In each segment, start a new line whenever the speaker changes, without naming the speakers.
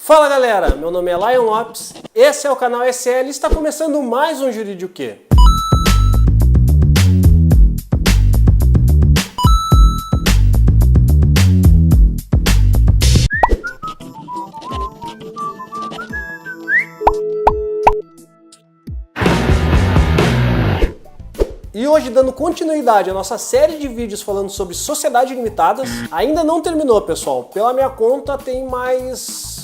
Fala galera, meu nome é Lion Lopes, esse é o canal SL e está começando mais um Juridiquê. E hoje, dando continuidade à nossa série de vídeos falando sobre sociedades limitadas, ainda não terminou, pessoal. Pela minha conta tem mais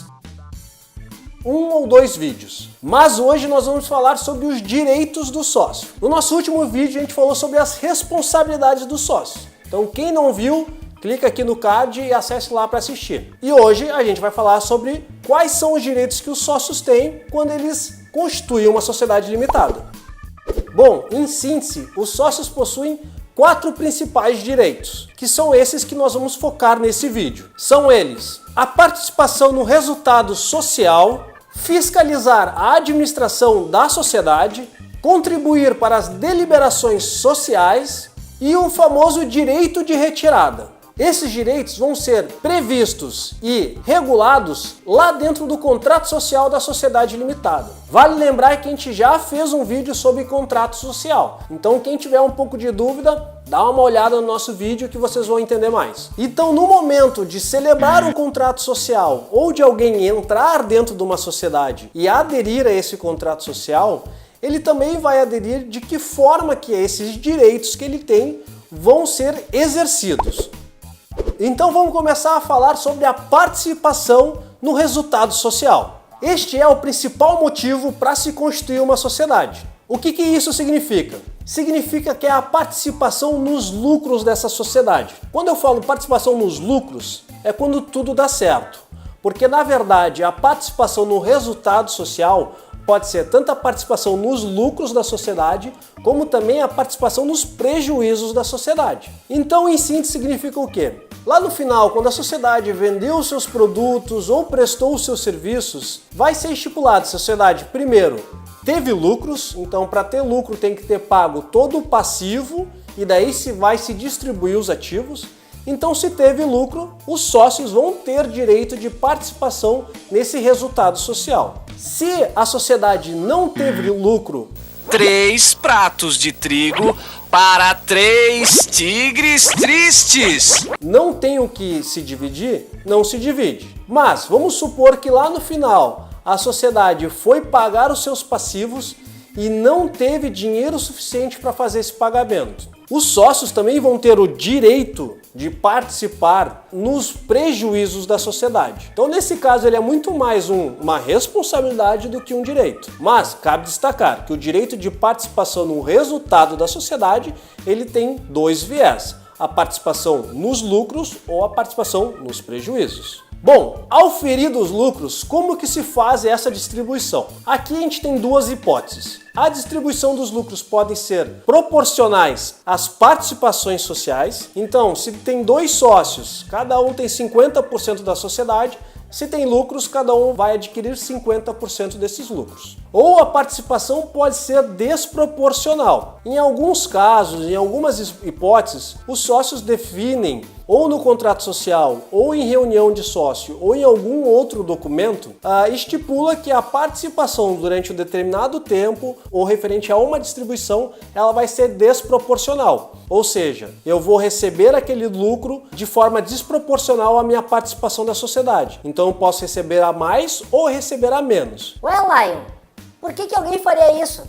1 ou 2 vídeos. Mas hoje nós vamos falar sobre os direitos do sócio. No nosso último vídeo a gente falou sobre as responsabilidades do sócio. Então quem não viu, clica aqui no card e acesse lá para assistir. E hoje a gente vai falar sobre quais são os direitos que os sócios têm quando eles constituem uma sociedade limitada. Bom, em síntese, os sócios possuem 4 principais direitos, que são esses que nós vamos focar nesse vídeo. São eles: a participação no resultado social, fiscalizar a administração da sociedade, contribuir para as deliberações sociais e o famoso direito de retirada. Esses direitos vão ser previstos e regulados lá dentro do contrato social da sociedade limitada. Vale lembrar que a gente já fez um vídeo sobre contrato social. Então quem tiver um pouco de dúvida, dá uma olhada no nosso vídeo que vocês vão entender mais. Então no momento de celebrar um contrato social ou de alguém entrar dentro de uma sociedade e aderir a esse contrato social, ele também vai aderir de que forma que esses direitos que ele tem vão ser exercidos. Então vamos começar a falar sobre a participação no resultado social. Este é o principal motivo para se constituir uma sociedade. O que isso significa? Significa que é a participação nos lucros dessa sociedade. Quando eu falo participação nos lucros, é quando tudo dá certo. Porque na verdade a participação no resultado social pode ser tanto a participação nos lucros da sociedade, como também a participação nos prejuízos da sociedade. Então, em síntese, significa o quê? Lá no final, quando a sociedade vendeu os seus produtos ou prestou os seus serviços, vai ser estipulado: a sociedade, primeiro, teve lucros, então para ter lucro tem que ter pago todo o passivo e daí vai se distribuir os ativos. Então, se teve lucro, os sócios vão ter direito de participação nesse resultado social. Se a sociedade não teve lucro,
3 pratos de trigo para 3 tigres tristes.
Não tem o que se dividir, não se divide. Mas vamos supor que lá no final a sociedade foi pagar os seus passivos e não teve dinheiro suficiente para fazer esse pagamento. Os sócios também vão ter o direito de participar nos prejuízos da sociedade. Então, nesse caso, ele é muito mais uma responsabilidade do que um direito. Mas cabe destacar que o direito de participação no resultado da sociedade, ele tem 2 viés: a participação nos lucros ou a participação nos prejuízos. Bom, ao ferir dos lucros, como que se faz essa distribuição? Aqui a gente tem 2 hipóteses. A distribuição dos lucros pode ser proporcionais às participações sociais. Então, se tem 2 sócios, cada um tem 50% da sociedade, se tem lucros, cada um vai adquirir 50% desses lucros. Ou a participação pode ser desproporcional. Em alguns casos, em algumas hipóteses, os sócios definem, ou no contrato social, ou em reunião de sócio, ou em algum outro documento, estipula que a participação durante um determinado tempo, ou referente a uma distribuição, ela vai ser desproporcional. Ou seja, eu vou receber aquele lucro de forma desproporcional à minha participação da sociedade. Então eu posso receber a mais ou receber a menos.
Ué, Lion, por que alguém faria isso?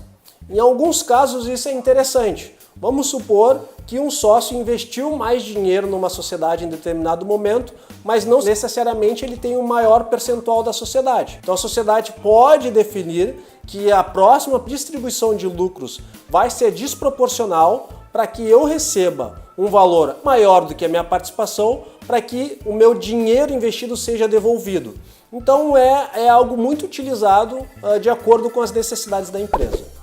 Em alguns casos isso é interessante. Vamos supor que um sócio investiu mais dinheiro numa sociedade em determinado momento, mas não necessariamente ele tem o maior percentual da sociedade. Então a sociedade pode definir que a próxima distribuição de lucros vai ser desproporcional para que eu receba um valor maior do que a minha participação, para que o meu dinheiro investido seja devolvido. Então é algo muito utilizado de acordo com as necessidades da empresa.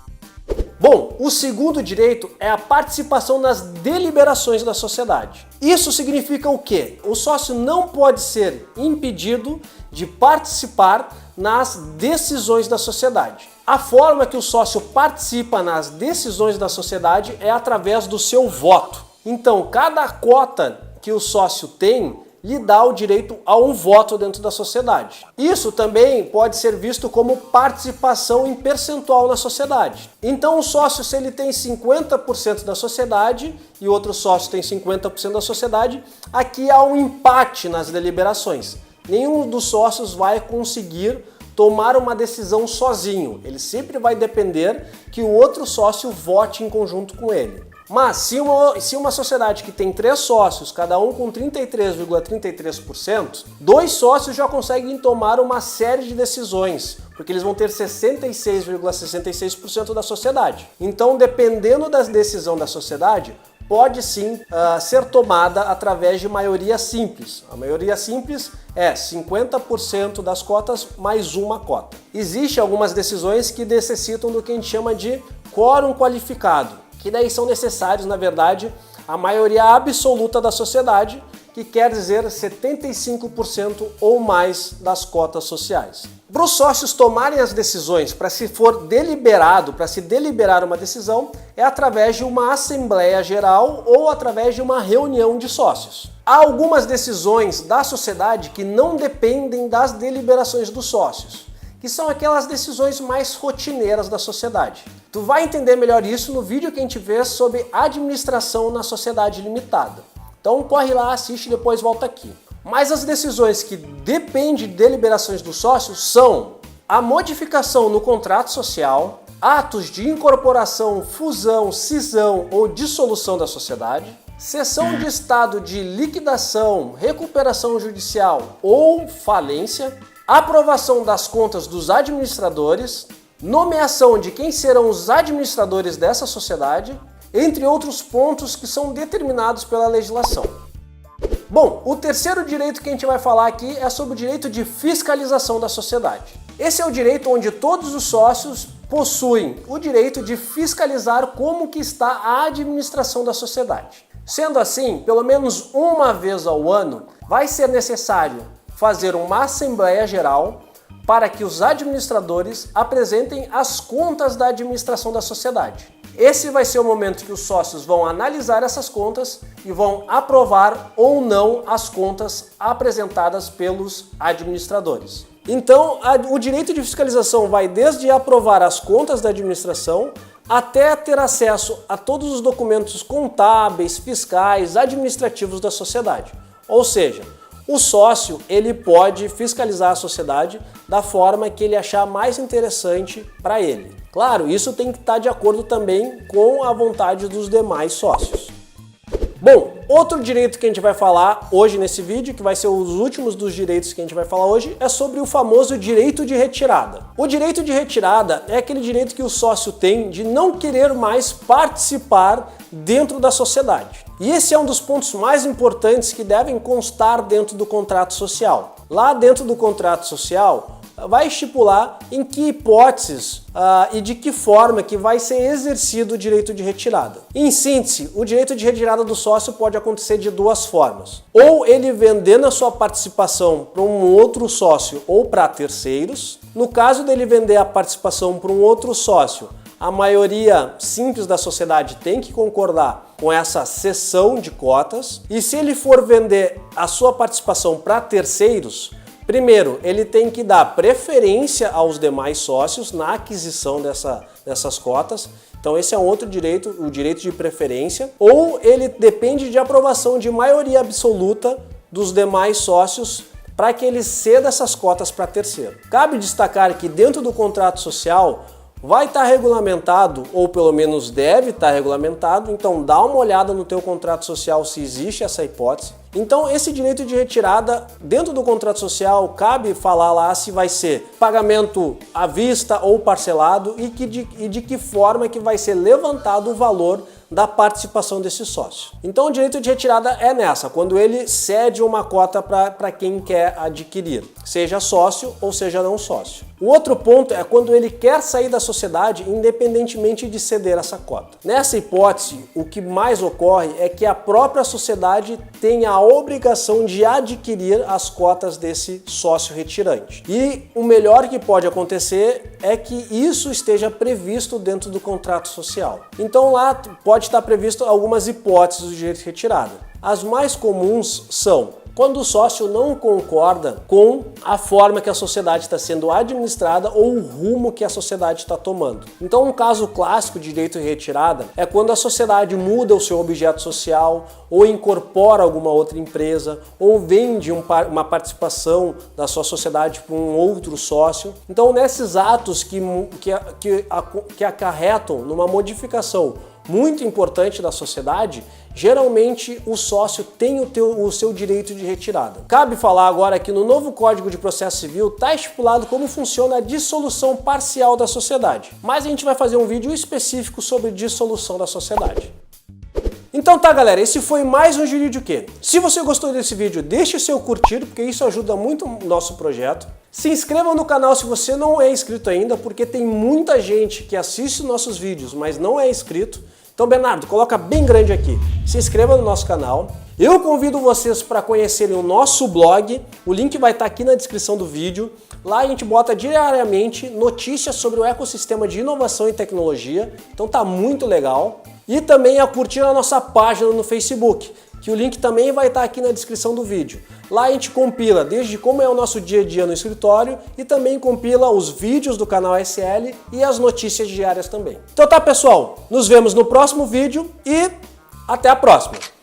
Bom, o segundo direito é a participação nas deliberações da sociedade. Isso significa o quê? O sócio não pode ser impedido de participar nas decisões da sociedade. A forma que o sócio participa nas decisões da sociedade é através do seu voto. Então, cada cota que o sócio tem, lhe dá o direito a um voto dentro da sociedade. Isso também pode ser visto como participação em percentual na sociedade. Então o sócio, se ele tem 50% da sociedade e outro sócio tem 50% da sociedade, aqui há um empate nas deliberações. Nenhum dos sócios vai conseguir tomar uma decisão sozinho. Ele sempre vai depender que o outro sócio vote em conjunto com ele. Mas se uma sociedade que tem 3 sócios, cada um com 33,33%, 2 sócios já conseguem tomar uma série de decisões, porque eles vão ter 66,66% da sociedade. Então, dependendo da decisão da sociedade, pode sim ser tomada através de maioria simples. A maioria simples é 50% das cotas mais uma cota. Existem algumas decisões que necessitam do que a gente chama de quórum qualificado, que daí são necessários, na verdade, a maioria absoluta da sociedade, que quer dizer 75% ou mais das cotas sociais. Para os sócios tomarem as decisões, para se for deliberado, para se deliberar uma decisão, é através de uma assembleia geral ou através de uma reunião de sócios. Há algumas decisões da sociedade que não dependem das deliberações dos sócios, que são aquelas decisões mais rotineiras da sociedade. Tu vai entender melhor isso no vídeo que a gente fez sobre administração na sociedade limitada. Então corre lá, assiste e depois volta aqui. Mas as decisões que dependem de deliberações dos sócios são a modificação no contrato social, atos de incorporação, fusão, cisão ou dissolução da sociedade, cessão de estado de liquidação, recuperação judicial ou falência, aprovação das contas dos administradores, nomeação de quem serão os administradores dessa sociedade, entre outros pontos que são determinados pela legislação. Bom, o terceiro direito que a gente vai falar aqui é sobre o direito de fiscalização da sociedade. Esse é o direito onde todos os sócios possuem o direito de fiscalizar como que está a administração da sociedade. Sendo assim, pelo menos uma vez ao ano, vai ser necessário fazer uma assembleia geral para que os administradores apresentem as contas da administração da sociedade. Esse vai ser o momento que os sócios vão analisar essas contas e vão aprovar ou não as contas apresentadas pelos administradores. Então, o direito de fiscalização vai desde aprovar as contas da administração até ter acesso a todos os documentos contábeis, fiscais, administrativos da sociedade. Ou seja, o sócio ele pode fiscalizar a sociedade da forma que ele achar mais interessante para ele. Claro, isso tem que estar de acordo também com a vontade dos demais sócios. Bom, outro direito que a gente vai falar hoje nesse vídeo, que vai ser os últimos dos direitos que a gente vai falar hoje, é sobre o famoso direito de retirada. O direito de retirada é aquele direito que o sócio tem de não querer mais participar dentro da sociedade. E esse é um dos pontos mais importantes que devem constar dentro do contrato social. Lá dentro do contrato social, vai estipular em que hipóteses e de que forma que vai ser exercido o direito de retirada. Em síntese, o direito de retirada do sócio pode acontecer de duas formas. Ou ele vendendo a sua participação para um outro sócio ou para terceiros. No caso dele vender a participação para um outro sócio, a maioria simples da sociedade tem que concordar com essa cessão de cotas. E se ele for vender a sua participação para terceiros, primeiro, ele tem que dar preferência aos demais sócios na aquisição dessas cotas. Então esse é um outro direito, o direito de preferência. Ou ele depende de aprovação de maioria absoluta dos demais sócios para que ele ceda essas cotas para terceiro. Cabe destacar que dentro do contrato social vai estar regulamentado, ou pelo menos deve estar regulamentado, então dá uma olhada no teu contrato social se existe essa hipótese. Então esse direito de retirada dentro do contrato social cabe falar lá se vai ser pagamento à vista ou parcelado e de que forma que vai ser levantado o valor da participação desse sócio. Então o direito de retirada é nessa, quando ele cede uma cota para quem quer adquirir, seja sócio ou seja não sócio. O outro ponto é quando ele quer sair da sociedade independentemente de ceder essa cota. Nessa hipótese, o que mais ocorre é que a própria sociedade tem a obrigação de adquirir as cotas desse sócio retirante. E o melhor que pode acontecer é que isso esteja previsto dentro do contrato social. Então lá pode estar previsto algumas hipóteses do direito de retirada. As mais comuns são quando o sócio não concorda com a forma que a sociedade está sendo administrada ou o rumo que a sociedade está tomando. Então, um caso clássico de direito de retirada é quando a sociedade muda o seu objeto social, ou incorpora alguma outra empresa, ou vende uma participação da sua sociedade para um outro sócio. Então, nesses atos que acarretam numa modificação muito importante da sociedade, geralmente o sócio tem o seu direito de retirada. Cabe falar agora que no novo Código de Processo Civil está estipulado como funciona a dissolução parcial da sociedade, mas a gente vai fazer um vídeo específico sobre dissolução da sociedade. Então tá, galera, esse foi mais um Juridiquê. Se você gostou desse vídeo, deixe o seu curtir, porque isso ajuda muito o nosso projeto. Se inscreva no canal se você não é inscrito ainda, porque tem muita gente que assiste nossos vídeos, mas não é inscrito. Então, Bernardo, coloca bem grande aqui. Se inscreva no nosso canal. Eu convido vocês para conhecerem o nosso blog. O link vai estar aqui na descrição do vídeo. Lá a gente bota diariamente notícias sobre o ecossistema de inovação e tecnologia. Então tá muito legal. E também a curtir a nossa página no Facebook, que o link também vai estar aqui na descrição do vídeo. Lá a gente compila desde como é o nosso dia a dia no escritório e também compila os vídeos do canal SL e as notícias diárias também. Então tá, pessoal, nos vemos no próximo vídeo e até a próxima!